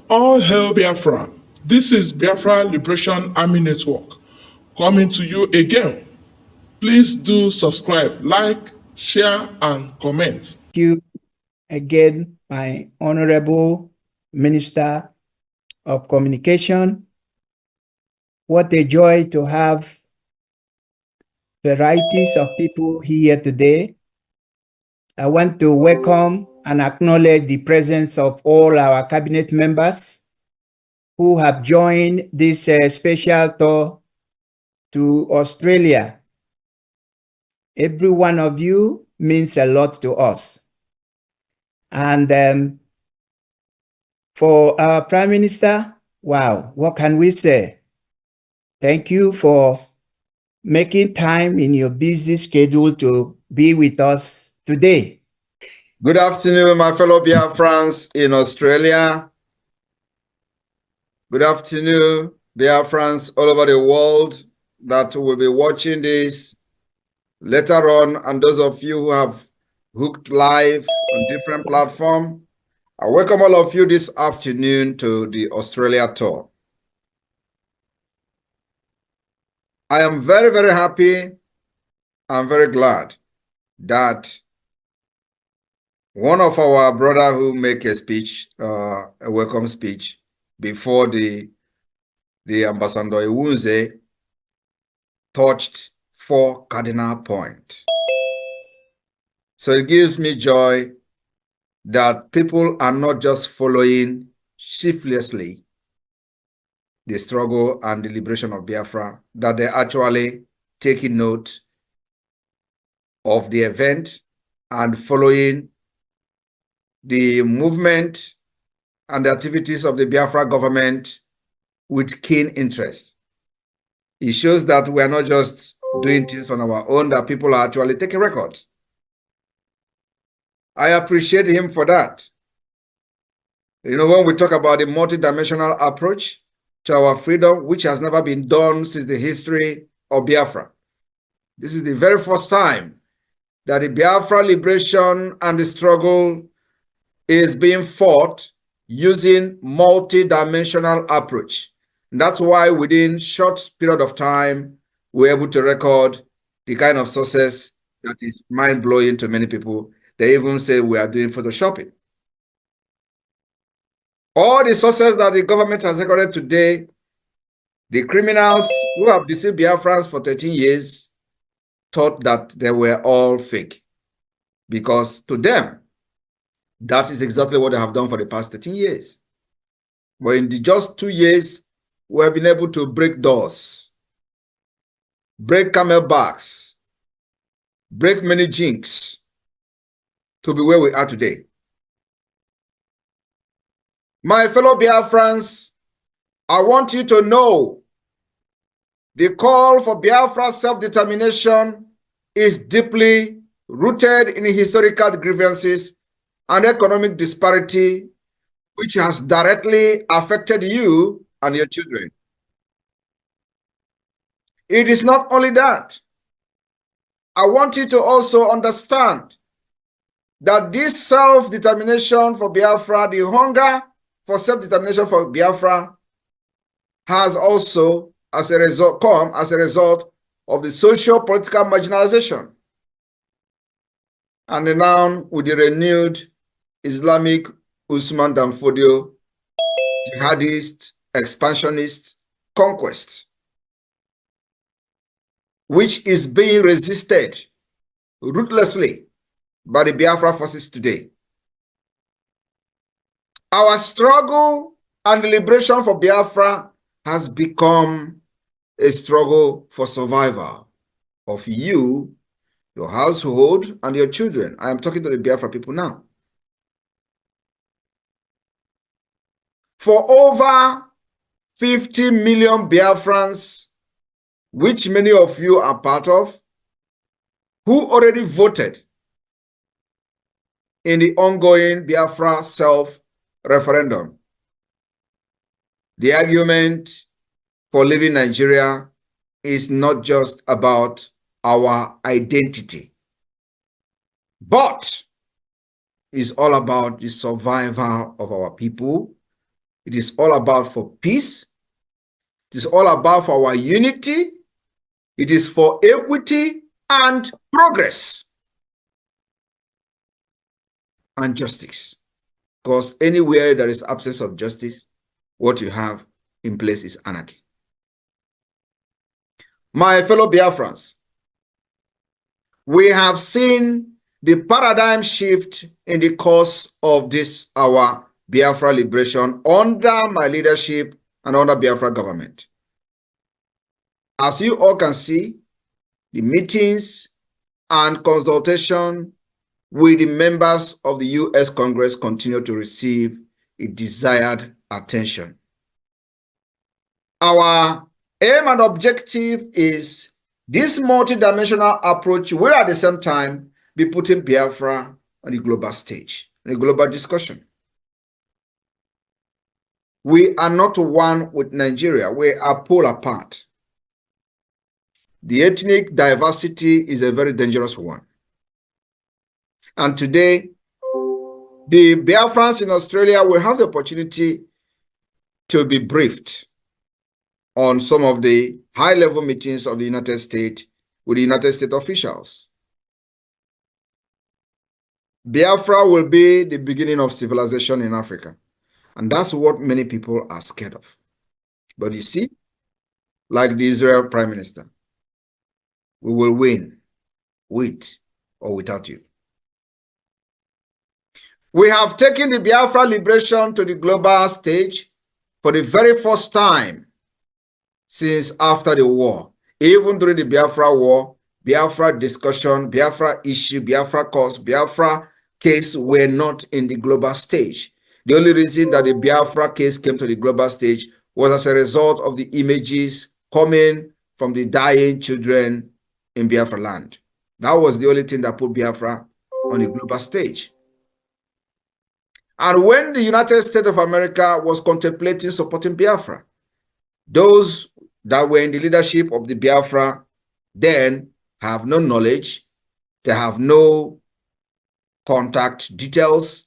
All hail Biafra. This is Biafra Liberation Army Network coming to you again. Please do subscribe, like, share, and comment. Thank you again, my Honorable Minister of Communication. What a joy to have varieties of people here today. I want to welcome and acknowledge the presence of all our cabinet members who have joined this special tour to Australia. Every one of you means a lot to us. And for our Prime Minister, wow, what can we say? Thank you for making time in your busy schedule to be with us today. Good afternoon, my fellow Biafrans in Australia. Good afternoon, Biafrans all over the world that will be watching this later on, and those of you who have hooked live on different platforms. I welcome all of you this afternoon to the Australia tour. I am very, very happy and very glad that one of our brother who make a speech, a welcome speech before the Ambassador Iwunze touched 4 cardinal points. So it gives me joy that people are not just following shiftlessly the struggle and the liberation of Biafra, that they're actually taking note of the event and following the movement and the activities of the Biafra government with keen interest. It shows that we are not just doing things on our own, that people are actually taking records. I appreciate him for that. You know, when we talk about the multidimensional approach to our freedom, which has never been done since the history of Biafra, this is the very first time that the Biafra liberation and the struggle is being fought using multidimensional approach. And that's why within short period of time, we're able to record the kind of success that is mind-blowing to many people. They even say we are doing photoshopping. All the success that the government has recorded today, the criminals who have deceived Biafrans for 13 years thought that they were all fake. Because to them, that is exactly what they have done for the past 13 years. But in the just 2 years, we have been able to break doors, break camelbacks, break many jinx to be where we are today. My fellow Biafrans, I want you to know the call for Biafra self-determination is deeply rooted in historical grievances and economic disparity, which has directly affected you and your children. It is not only that. I want you to also understand that this self-determination for Biafra, the hunger for self-determination for Biafra, has also come as a result of the socio-political marginalization. And now with the renewed Islamic Usman Danfodio, jihadist, expansionist conquest, which is being resisted ruthlessly by the Biafra forces today. Our struggle and the liberation for Biafra has become a struggle for survival of you, your household, and your children. I am talking to the Biafra people now. For over 50 million Biafrans, which many of you are part of, who already voted in the ongoing Biafra self-referendum. The argument for leaving Nigeria is not just about our identity, but is all about the survival of our people, It is all about for peace. It is all about for our unity. It is for equity and progress and justice. Because anywhere there is absence of justice, what you have in place is anarchy. My fellow Biafrans, we have seen the paradigm shift in the course of this our Biafra liberation under my leadership and under Biafra government. As you all can see, the meetings and consultation with the members of the U.S. Congress continue to receive a desired attention. Our aim and objective is this multidimensional approach will at the same time be putting Biafra on the global stage, in a global discussion. We are not one with Nigeria. We are pulled apart. The ethnic diversity is a very dangerous one. And today, the Biafrans in Australia will have the opportunity to be briefed on some of the high-level meetings of the United States with the United States officials. Biafra will be the beginning of civilization in Africa. And that's what many people are scared of. But you see, like the Israel Prime Minister, we will win with or without you. We have taken the Biafra liberation to the global stage for the very first time since after the war. Even during the Biafra war, Biafra discussion, Biafra issue, Biafra cause, Biafra case were not in the global stage. The only reason that the Biafra case came to the global stage was as a result of the images coming from the dying children in Biafra land. That was the only thing that put Biafra on the global stage. And when the United States of America was contemplating supporting Biafra, those that were in the leadership of the Biafra then have no knowledge, they have no contact details,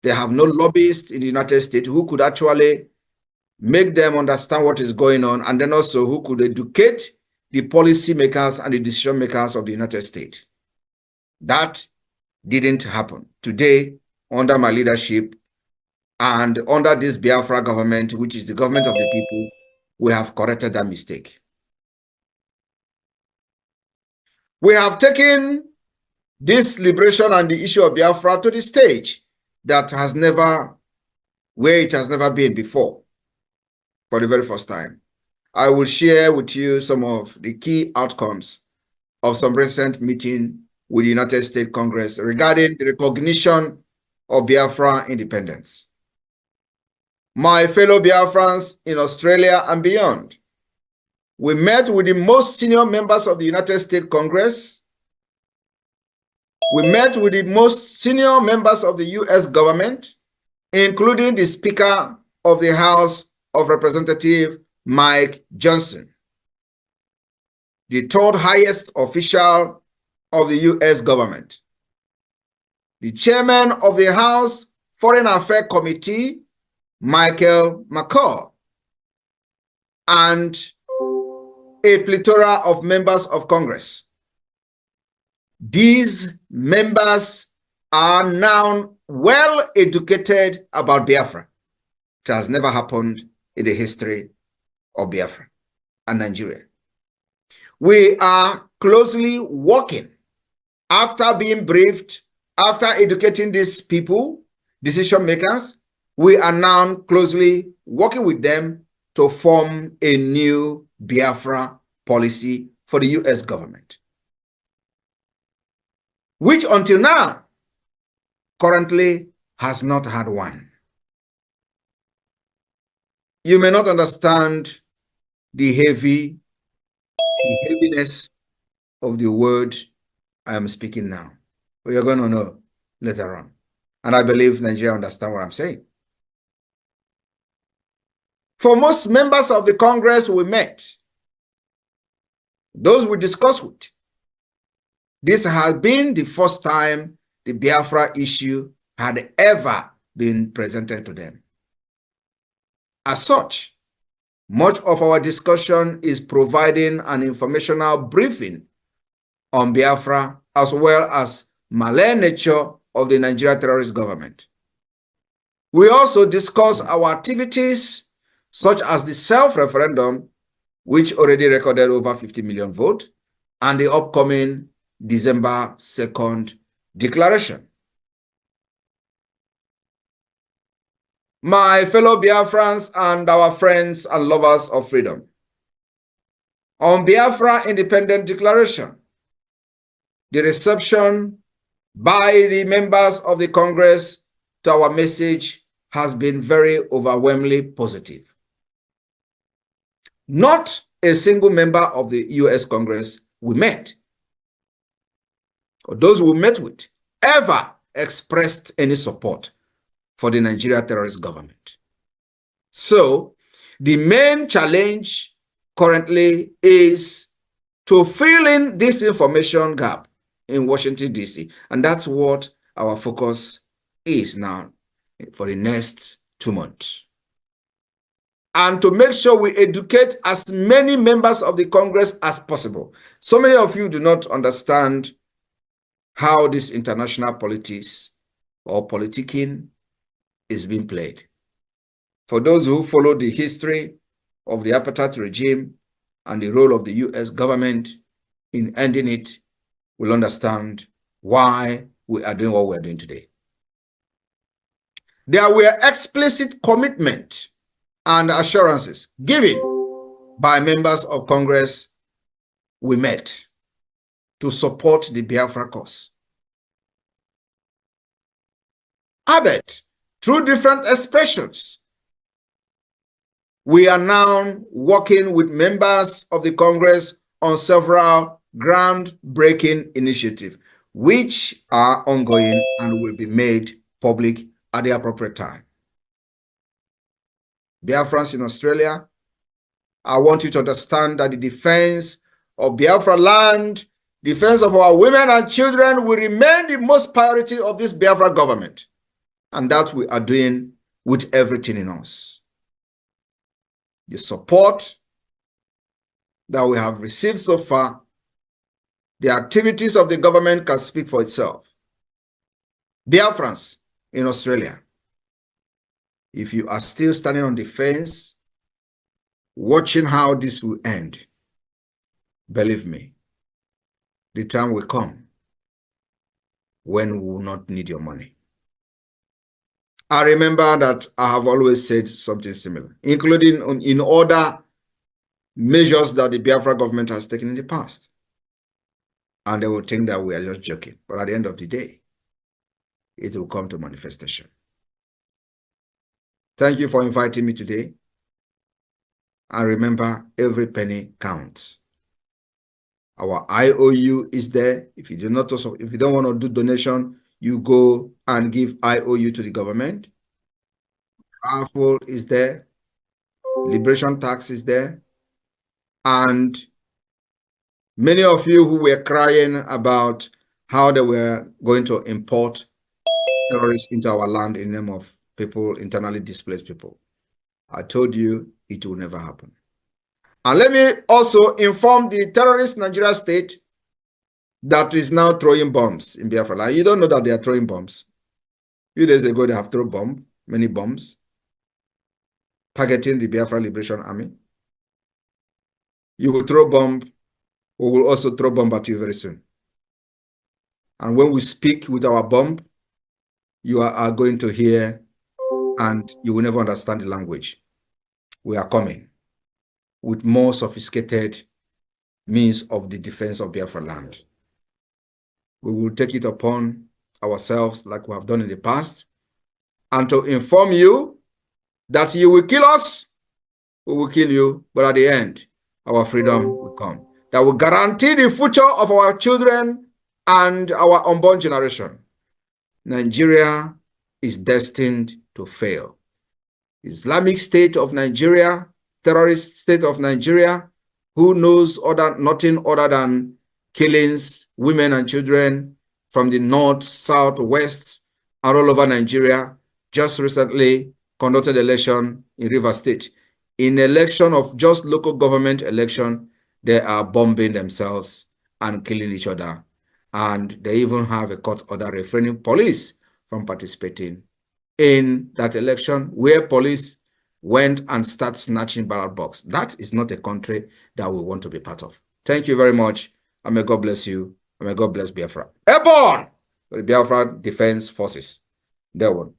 they have no lobbyists in the United States who could actually make them understand what is going on, and then also who could educate the policy makers and the decision makers of the United States. That didn't happen. Today, under my leadership and under this Biafra government, which is the government of the people, we have corrected that mistake. We have taken this liberation and the issue of Biafra to the stage that has never, where it has never been before, for the very first time. I will share with you some of the key outcomes of some recent meeting with the United States Congress regarding the recognition of Biafra independence. My fellow Biafrans in Australia and beyond, we met with the most senior members of the United States Congress. We met with the most senior members of the U.S. government, including the Speaker of the House of Representatives, Mike Johnson, the third highest official of the U.S. government, the chairman of the House Foreign Affairs Committee, Michael McCall, and a plethora of members of Congress. These members are now well educated about Biafra. It has never happened in the history of Biafra and Nigeria. We are closely working after being briefed, after educating these people, decision makers. We are now closely working with them to form a new Biafra policy for the U.S. government, which until now currently has not had one. You may not understand the heaviness of the word I am speaking now, but you're going to know later on. And I believe Nigeria understand what I'm saying. For most members of the Congress we met, those we discussed with, this has been the first time the Biafra issue had ever been presented to them. As such, much of our discussion is providing an informational briefing on Biafra as well as malign nature of the Nigeria terrorist government. We also discuss our activities such as the self-referendum, which already recorded over 50 million votes, and the upcoming December 2nd declaration. My fellow Biafrans and our friends and lovers of freedom, on Biafra Independent Declaration, the reception by the members of the Congress to our message has been very overwhelmingly positive. Not a single member of the US Congress we met, or those we met with, ever expressed any support for the Nigeria terrorist government. So, the main challenge currently is to fill in this information gap in Washington, D.C. And that's what our focus is now for the next 2 months. And to make sure we educate as many members of the Congress as possible. So many of you do not understand how this international politics or politicking is being played. For those who follow the history of the apartheid regime and the role of the US government in ending it, will understand why we are doing what we are doing today. There were explicit commitments and assurances given by members of Congress we met to support the Biafra cause. Albeit, through different expressions, we are now working with members of the Congress on several groundbreaking initiatives, which are ongoing and will be made public at the appropriate time. Biafrans in Australia, I want you to understand that the defense of Biafra land, defense of our women and children will remain the most priority of this Biafra government. And that we are doing with everything in us. The support that we have received so far, the activities of the government can speak for itself. Biafrans in Australia, if you are still standing on the fence, watching how this will end, believe me, the time will come when we will not need your money. I remember that I have always said something similar, including in other measures that the Biafra government has taken in the past. And they will think that we are just joking. But at the end of the day, it will come to manifestation. Thank you for inviting me today. And remember, every penny counts. Our IOU is there. If you don't want to do donation, you go and give IOU to the government. Raffle is there. Liberation tax is there. And many of you who were crying about how they were going to import terrorists into our land in the name of people, internally displaced people, I told you it will never happen. And let me also inform the terrorist Nigeria state that is now throwing bombs in Biafra. Like, you don't know that they are throwing bombs. A few days ago, they have thrown many bombs, targeting the Biafra Liberation Army. You will throw bomb, we will also throw bomb at you very soon. And when we speak with our bomb, you are going to hear and you will never understand the language. We are coming with more sophisticated means of the defense of Biafra land. We will take it upon ourselves like we have done in the past, and to inform you that you will kill us, we will kill you, but at the end, our freedom will come. That will guarantee the future of our children and our unborn generation. Nigeria is destined to fail. Islamic State of Nigeria, terrorist state of Nigeria, who knows nothing other than killings, women and children from the north, south, west, and all over Nigeria. Just recently, conducted election in Rivers State. In election of just local government election, they are bombing themselves and killing each other. And they even have a court order refraining police from participating in that election, where police went and started snatching ballot box. That is not a country that we want to be part of. Thank you very much, and may God bless you, and may God bless Biafra. Airborne! The Biafra Defense Forces. There one.